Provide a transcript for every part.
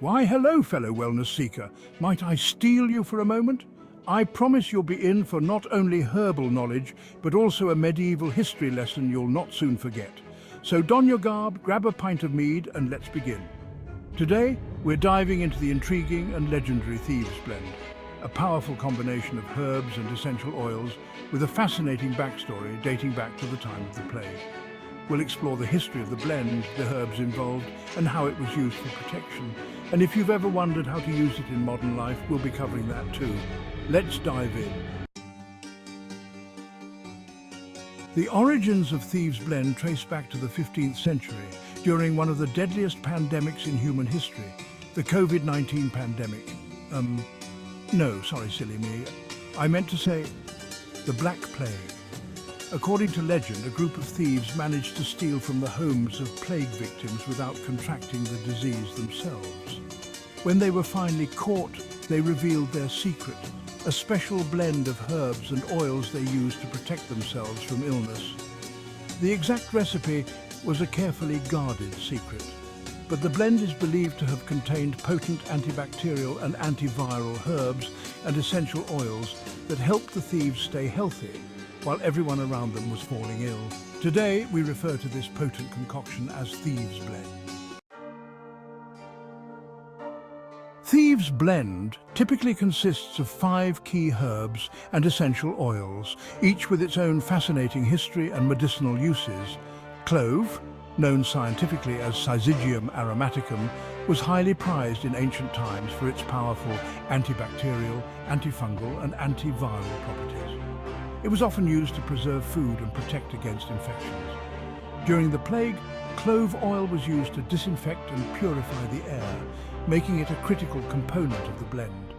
Why, hello, fellow wellness seeker. Might I steal you for a moment? I promise you'll be in for not only herbal knowledge, but also a medieval history lesson you'll not soon forget. So don your garb, grab a pint of mead, and let's begin. Today, we're diving into the intriguing and legendary Thieves Blend, a powerful combination of herbs and essential oils with a fascinating backstory dating back to the time of the plague. We'll explore the history of the blend, the herbs involved, and how it was used for protection. And if you've ever wondered how to use it in modern life, we'll be covering that too. Let's dive in. The origins of Thieves Blend trace back to the 15th century, during one of the deadliest pandemics in human history, the COVID-19 pandemic. No, sorry, silly me. I meant to say the Black Plague. According to legend, a group of thieves managed to steal from the homes of plague victims without contracting the disease themselves. When they were finally caught, they revealed their secret, a special blend of herbs and oils they used to protect themselves from illness. The exact recipe was a carefully guarded secret, but the blend is believed to have contained potent antibacterial and antiviral herbs and essential oils that helped the thieves stay healthy while everyone around them was falling ill. Today, we refer to this potent concoction as Thieves Blend. Thieves Blend typically consists of 5 key herbs and essential oils, each with its own fascinating history and medicinal uses. Clove, known scientifically as Syzygium aromaticum, was highly prized in ancient times for its powerful antibacterial, antifungal and antiviral properties. It was often used to preserve food and protect against infections. During the plague, clove oil was used to disinfect and purify the air, making it a critical component of the blend.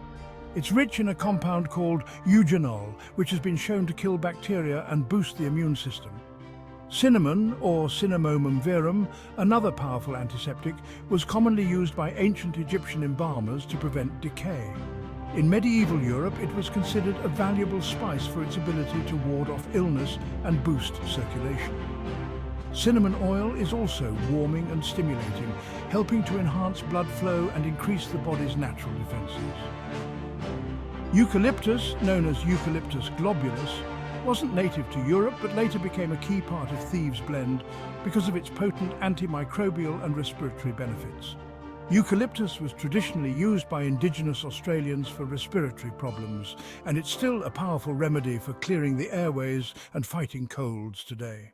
It's rich in a compound called eugenol, which has been shown to kill bacteria and boost the immune system. Cinnamon, or Cinnamomum verum, another powerful antiseptic, was commonly used by ancient Egyptian embalmers to prevent decay. In medieval Europe, it was considered a valuable spice for its ability to ward off illness and boost circulation. Cinnamon oil is also warming and stimulating, helping to enhance blood flow and increase the body's natural defenses. Eucalyptus, known as Eucalyptus globulus, wasn't native to Europe but later became a key part of Thieves Blend because of its potent antimicrobial and respiratory benefits. Eucalyptus was traditionally used by indigenous Australians for respiratory problems, and it's still a powerful remedy for clearing the airways and fighting colds today.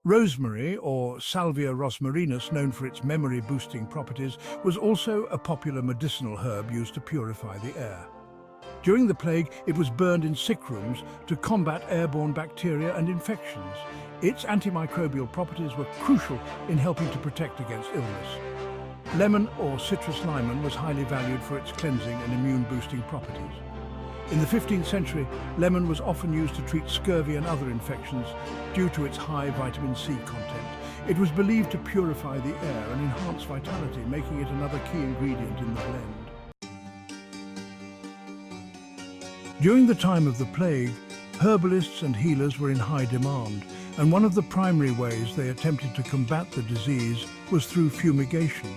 Rosemary, or Salvia rosmarinus, known for its memory-boosting properties, was also a popular medicinal herb used to purify the air. During the plague, it was burned in sick rooms to combat airborne bacteria and infections. Its antimicrobial properties were crucial in helping to protect against illness. Lemon, or citrus limon, was highly valued for its cleansing and immune-boosting properties. In the 15th century, lemon was often used to treat scurvy and other infections due to its high vitamin C content. It was believed to purify the air and enhance vitality, making it another key ingredient in the blend. During the time of the plague, herbalists and healers were in high demand, and one of the primary ways they attempted to combat the disease was through fumigation,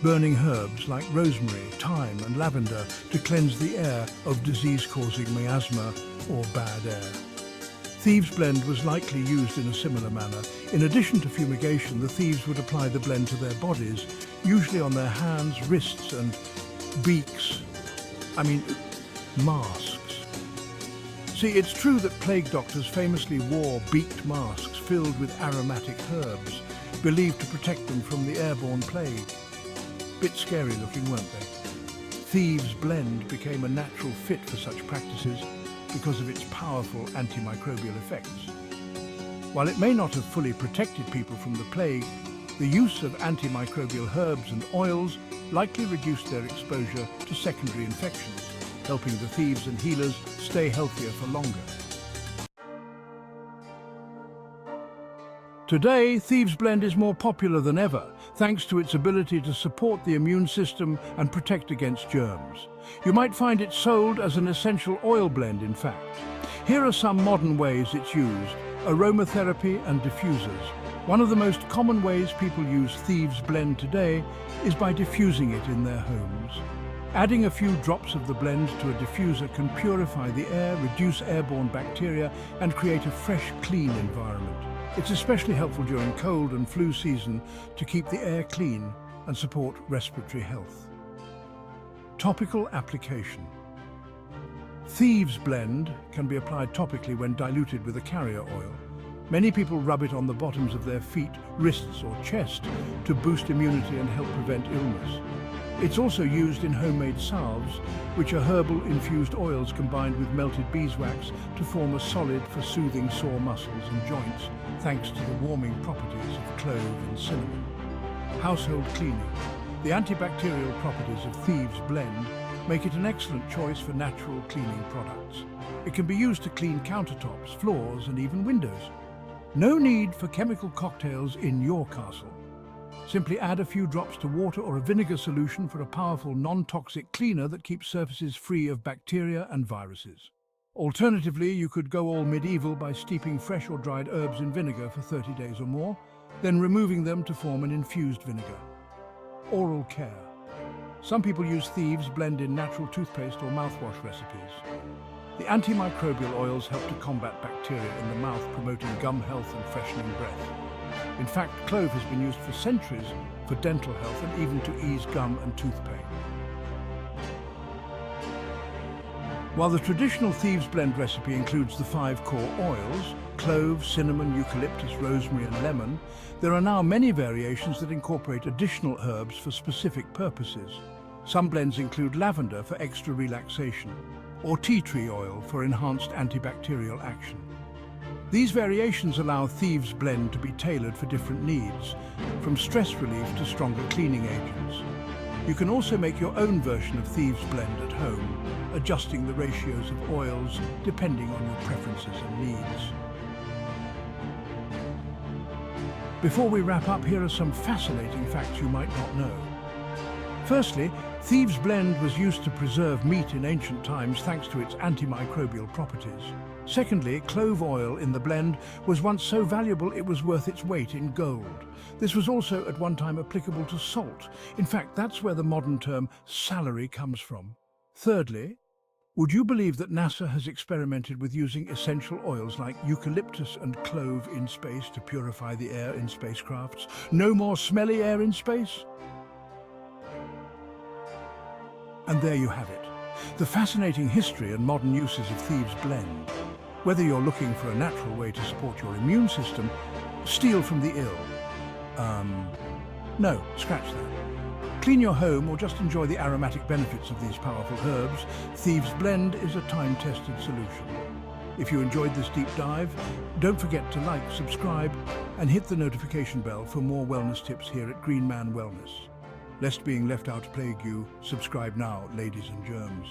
burning herbs like rosemary, thyme and lavender to cleanse the air of disease-causing miasma or bad air. Thieves Blend was likely used in a similar manner. In addition to fumigation, the thieves would apply the blend to their bodies, usually on their hands, wrists and masks. See, it's true that plague doctors famously wore beaked masks filled with aromatic herbs, believed to protect them from the airborne plague. Bit scary looking, weren't they? Thieves Blend became a natural fit for such practices because of its powerful antimicrobial effects. While it may not have fully protected people from the plague, the use of antimicrobial herbs and oils likely reduced their exposure to secondary infections, helping the thieves and healers stay healthier for longer. Today, Thieves Blend is more popular than ever, thanks to its ability to support the immune system and protect against germs. You might find it sold as an essential oil blend, in fact. Here are some modern ways it's used: aromatherapy and diffusers. One of the most common ways people use Thieves Blend today is by diffusing it in their homes. Adding a few drops of the blend to a diffuser can purify the air, reduce airborne bacteria, and create a fresh, clean environment. It's especially helpful during cold and flu season to keep the air clean and support respiratory health. Topical application. Thieves Blend can be applied topically when diluted with a carrier oil. Many people rub it on the bottoms of their feet, wrists or chest to boost immunity and help prevent illness. It's also used in homemade salves, which are herbal-infused oils combined with melted beeswax to form a solid for soothing sore muscles and joints, thanks to the warming properties of clove and cinnamon. Household cleaning. The antibacterial properties of Thieves Blend make it an excellent choice for natural cleaning products. It can be used to clean countertops, floors, and even windows. No need for chemical cocktails in your castle. Simply add a few drops to water or a vinegar solution for a powerful non-toxic cleaner that keeps surfaces free of bacteria and viruses. Alternatively, you could go all medieval by steeping fresh or dried herbs in vinegar for 30 days or more, then removing them to form an infused vinegar. Oral care. Some people use Thieves Blend in natural toothpaste or mouthwash recipes. The antimicrobial oils help to combat bacteria in the mouth, promoting gum health and freshening breath. In fact, clove has been used for centuries for dental health and even to ease gum and tooth pain. While the traditional Thieves Blend recipe includes the 5 core oils, clove, cinnamon, eucalyptus, rosemary and lemon, there are now many variations that incorporate additional herbs for specific purposes. Some blends include lavender for extra relaxation, or tea tree oil for enhanced antibacterial action. These variations allow Thieves Blend to be tailored for different needs, from stress relief to stronger cleaning agents. You can also make your own version of Thieves Blend at home, adjusting the ratios of oils depending on your preferences and needs. Before we wrap up, here are some fascinating facts you might not know. Firstly, Thieves Blend was used to preserve meat in ancient times thanks to its antimicrobial properties. Secondly, clove oil in the blend was once so valuable it was worth its weight in gold. This was also at one time applicable to salt. In fact, that's where the modern term salary comes from. Thirdly, would you believe that NASA has experimented with using essential oils like eucalyptus and clove in space to purify the air in spacecrafts? No more smelly air in space? And there you have it, the fascinating history and modern uses of Thieves Blend. Whether you're looking for a natural way to support your immune system, steal from the ill. No, scratch that. Clean your home or just enjoy the aromatic benefits of these powerful herbs, Thieves Blend is a time-tested solution. If you enjoyed this deep dive, don't forget to like, subscribe, and hit the notification bell for more wellness tips here at Green Man Wellness. Lest being left out plague you, subscribe now, ladies and germs.